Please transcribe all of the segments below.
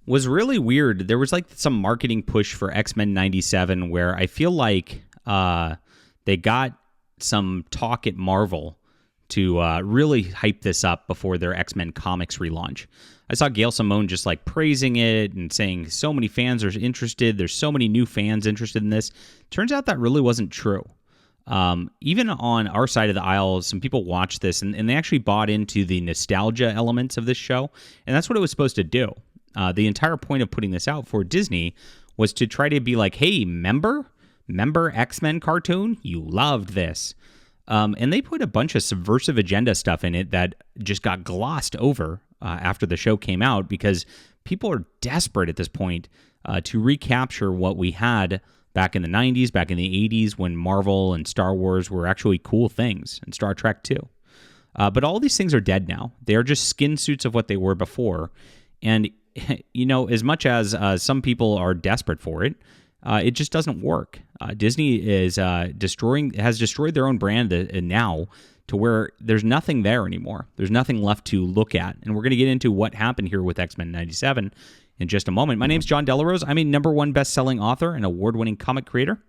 was really weird. There was like some marketing push for X-Men 97 where I feel like they got some talk at Marvel to really hype this up before their X-Men comics relaunch. I saw Gail Simone just like praising it and saying so many fans are interested. There's so many new fans interested in this. Turns out that really wasn't true. Even on our side of the aisle, some people watched this and they actually bought into the nostalgia elements of this show. And that's what it was supposed to do. The entire point of putting this out for Disney was to try to be like, hey, remember X-Men cartoon? You loved this. And they put a bunch of subversive agenda stuff in it that just got glossed over after the show came out because people are desperate at this point to recapture what we had back in the 90s, back in the 80s when Marvel and Star Wars were actually cool things, and Star Trek too. But all these things are dead now. They are just skin suits of what they were before. And, you know, as much as some people are desperate for it, it just doesn't work. Disney is has destroyed their own brand now to where there's nothing there anymore. There's nothing left to look at. And we're going to get into what happened here with X-Men 97 in just a moment. My name's John Delarose. I'm a #1 best-selling author and award-winning comic creator.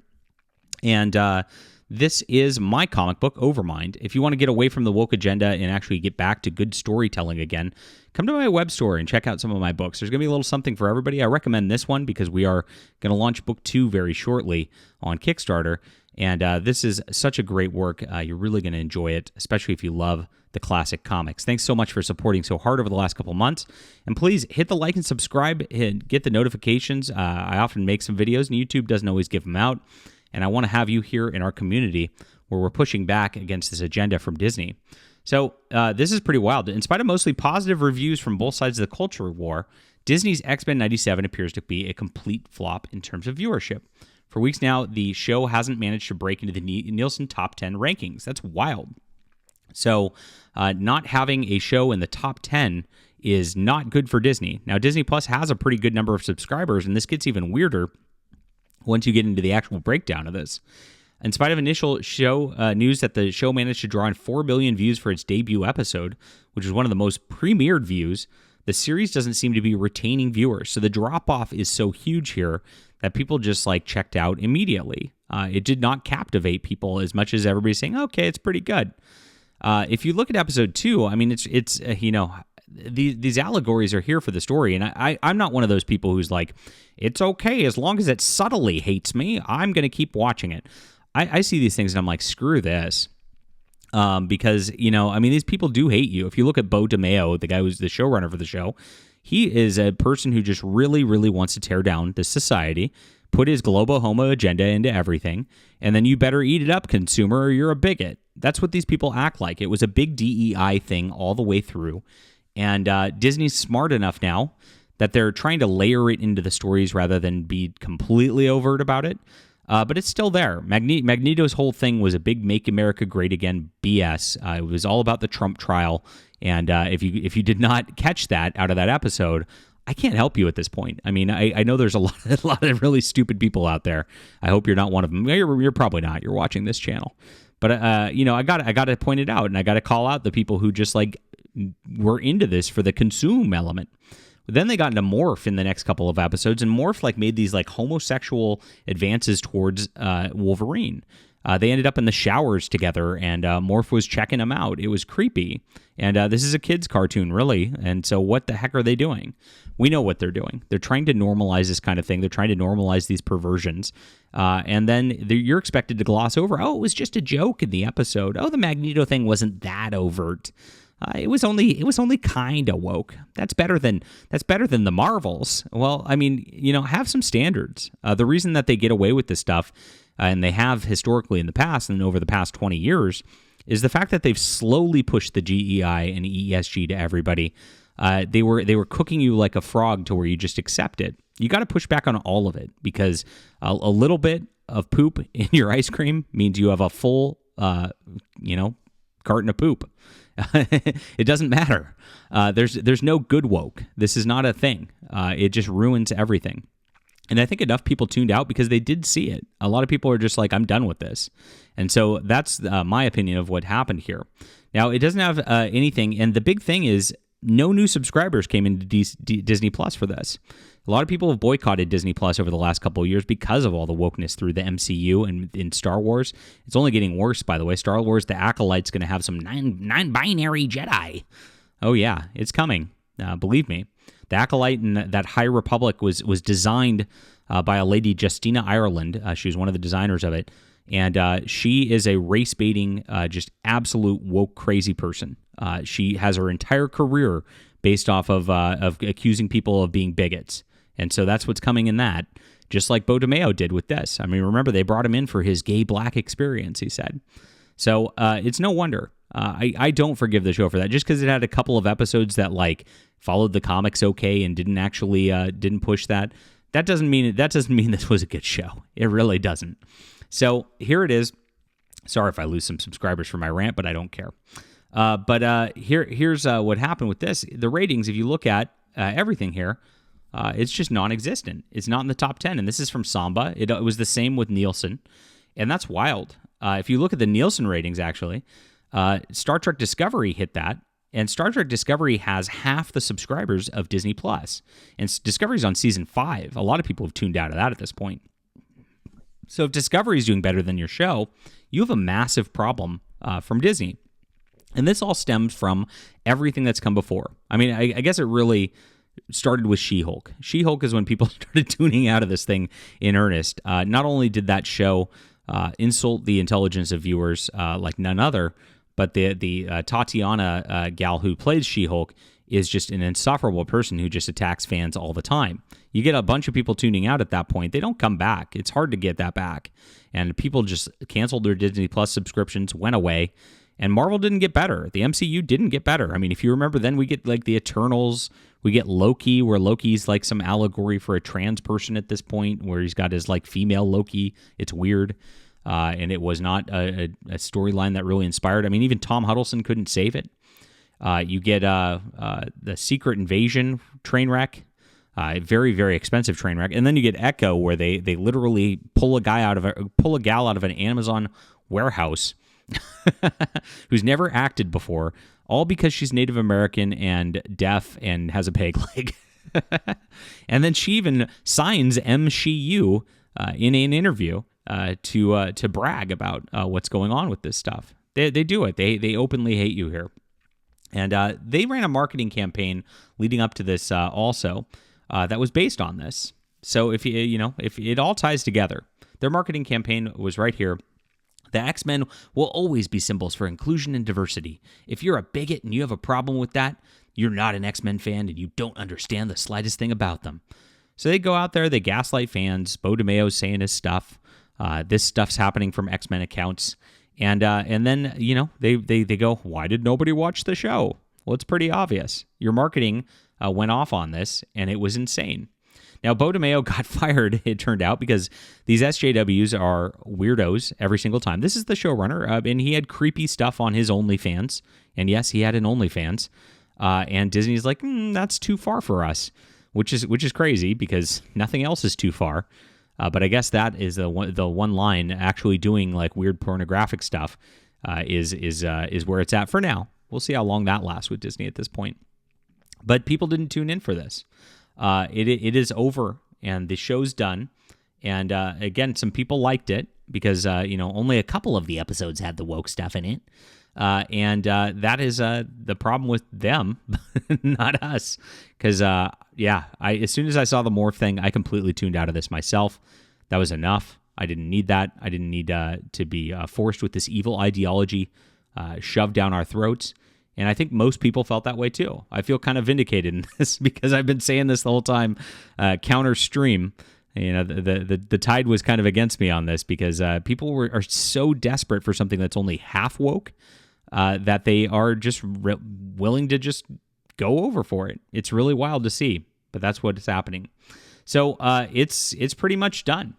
And this is my comic book, Overmind. If you want to get away from the woke agenda and actually get back to good storytelling again, come to my web store and check out some of my books. There's going to be a little something for everybody. I recommend this one because we are going to launch book 2 very shortly on Kickstarter. And this is such a great work. You're really going to enjoy it, especially if you love the classic comics. Thanks so much for supporting so hard over the last couple months. And please hit the like and subscribe and get the notifications. I often make some videos, and YouTube doesn't always give them out. And I want to have you here in our community where we're pushing back against this agenda from Disney. So this is pretty wild. In spite of mostly positive reviews from both sides of the culture war, Disney's X-Men 97 appears to be a complete flop in terms of viewership. For weeks now, the show hasn't managed to break into the Nielsen top 10 rankings. That's wild. So not having a show in the top 10 is not good for Disney. Now, Disney Plus has a pretty good number of subscribers, and this gets even weirder once you get into the actual breakdown of this. In spite of initial show news that the show managed to draw in 4 billion views for its debut episode, which is one of the most premiered views, the series doesn't seem to be retaining viewers. So the drop-off is so huge here that people just like checked out immediately. It did not captivate people as much as everybody's saying, okay, it's pretty good. If you look at episode 2, I mean, it's you know, these allegories are here for the story. And I'm not one of those people who's like, it's okay, as long as it subtly hates me, I'm going to keep watching it. I see these things and I'm like, screw this. Because, you know, I mean, these people do hate you. If you look at Bo DeMeo, the guy who's the showrunner for the show, he is a person who just really, really wants to tear down this society, put his global homo agenda into everything, and then you better eat it up, consumer, or you're a bigot. That's what these people act like. It was a big DEI thing all the way through. And Disney's smart enough now that they're trying to layer it into the stories rather than be completely overt about it. But it's still there. Magneto's whole thing was a big Make America Great Again BS. It was all about the Trump trial. And if you did not catch that out of that episode, I can't help you at this point. I mean, I know there's a lot of really stupid people out there. I hope you're not one of them. You're probably not. You're watching this channel. But you know, I got to point it out, and I got to call out the people who just like were into this for the consume element. Then they got into Morph in the next couple of episodes, and Morph like made these like homosexual advances towards Wolverine. They ended up in the showers together, and Morph was checking them out. It was creepy. And this is a kid's cartoon, really. And so what the heck are they doing? We know what they're doing. They're trying to normalize this kind of thing. They're trying to normalize these perversions. And then you're expected to gloss over, oh, it was just a joke in the episode. Oh, the Magneto thing wasn't that overt. It was only kind of woke. That's better than the Marvels. Well, I mean, you know, have some standards. The reason that they get away with this stuff, and they have historically in the past and over the past 20 years, is the fact that they've slowly pushed the GEI and ESG to everybody. They were cooking you like a frog to where you just accept it. You got to push back on all of it because a little bit of poop in your ice cream means you have a full, carton of poop. It doesn't matter. There's no good woke. This is not a thing. It just ruins everything. And I think enough people tuned out because they did see it. A lot of people are just like, I'm done with this. And so that's my opinion of what happened here. Now, it doesn't have anything. And the big thing is, no new subscribers came into Disney Plus for this. A lot of people have boycotted Disney Plus over the last couple of years because of all the wokeness through the MCU and in Star Wars. It's only getting worse, by the way. Star Wars: The Acolyte's going to have some non-binary Jedi. Oh yeah, it's coming. Believe me. The Acolyte and that High Republic was designed by a lady, Justina Ireland. She was one of the designers of it. And she is a race-baiting, just absolute woke crazy person. She has her entire career based off of accusing people of being bigots. And so that's what's coming in that, just like Bo DeMeo did with this. I mean, remember, they brought him in for his gay black experience, he said. So it's no wonder. I don't forgive the show for that. Just because it had a couple of episodes that like followed the comics okay and didn't actually didn't push that. That doesn't mean this was a good show. It really doesn't. So here it is. Sorry if I lose some subscribers for my rant, but I don't care. Here's what happened with this. The ratings, if you look at everything here, it's just non-existent. It's not in the top 10, and this is from Samba. It was the same with Nielsen, and that's wild. If you look at the Nielsen ratings, actually, Star Trek Discovery hit that, and Star Trek Discovery has half the subscribers of Disney Plus, and Discovery's on season 5. A lot of people have tuned out of that at this point. So if Discovery is doing better than your show, you have a massive problem from Disney. And this all stems from everything that's come before. I mean, I guess it really started with She-Hulk. She-Hulk is when people started tuning out of this thing in earnest. Not only did that show insult the intelligence of viewers like none other, but the Tatiana gal who plays She-Hulk is just an insufferable person who just attacks fans all the time. You get a bunch of people tuning out at that point. They don't come back. It's hard to get that back. And people just canceled their Disney Plus subscriptions, went away, and Marvel didn't get better. The MCU didn't get better. I mean, if you remember, then we get like the Eternals. We get Loki, where Loki's like some allegory for a trans person at this point, where he's got his like female Loki. It's weird. And it was not a storyline that really inspired. I mean, even Tom Hiddleston couldn't save it. You get the Secret Invasion train wreck, very, very expensive train wreck, and then you get Echo, where they literally pull a gal out of an Amazon warehouse who's never acted before, all because she's Native American and deaf and has a peg leg. And then she even signs MCU in an interview to brag about what's going on with this stuff. They do it. They openly hate you here. And they ran a marketing campaign leading up to this also that was based on this. So if it all ties together, their marketing campaign was right here. The X-Men will always be symbols for inclusion and diversity. If you're a bigot and you have a problem with that, you're not an X-Men fan and you don't understand the slightest thing about them. So they go out there, they gaslight fans. Bo DeMeo's saying his stuff. This stuff's happening from X-Men accounts. And then, they go, why did nobody watch the show? Well, it's pretty obvious. Your marketing went off on this, and it was insane. Now, Bo DeMeo got fired, it turned out, because these SJWs are weirdos every single time. This is the showrunner, and he had creepy stuff on his OnlyFans. And yes, he had an OnlyFans. And Disney's like, that's too far for us, which is crazy because nothing else is too far. But I guess that is the one line. Actually doing like weird pornographic stuff is where it's at for now. We'll see how long that lasts with Disney at this point. But people didn't tune in for this. It is over and the show's done. And again, some people liked it because only a couple of the episodes had the woke stuff in it. And that is the problem with them, not us. Because, as soon as I saw the morph thing, I completely tuned out of this myself. That was enough. I didn't need that. I didn't need to be forced with this evil ideology shoved down our throats. And I think most people felt that way too. I feel kind of vindicated in this because I've been saying this the whole time, counter stream. The tide was kind of against me on this because people are so desperate for something that's only half woke that they are just willing to just go over for it. It's really wild to see, but that's what is happening. So it's pretty much done.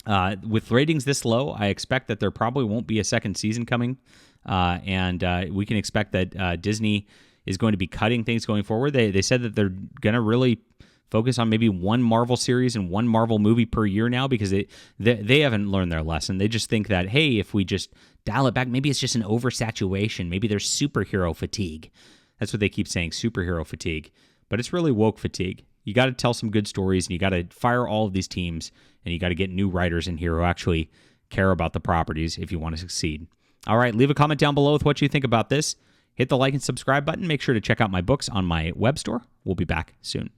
With ratings this low, I expect that there probably won't be a second season coming, and we can expect that Disney is going to be cutting things going forward. They said that they're going to really focus on maybe one Marvel series and one Marvel movie per year now because they haven't learned their lesson. They just think that, hey, if we just dial it back, maybe it's just an oversaturation. Maybe there's superhero fatigue. That's what they keep saying, superhero fatigue. But it's really woke fatigue. You got to tell some good stories, and you got to fire all of these teams, and you got to get new writers in here who actually care about the properties if you want to succeed. All right, leave a comment down below with what you think about this. Hit the like and subscribe button. Make sure to check out my books on my web store. We'll be back soon.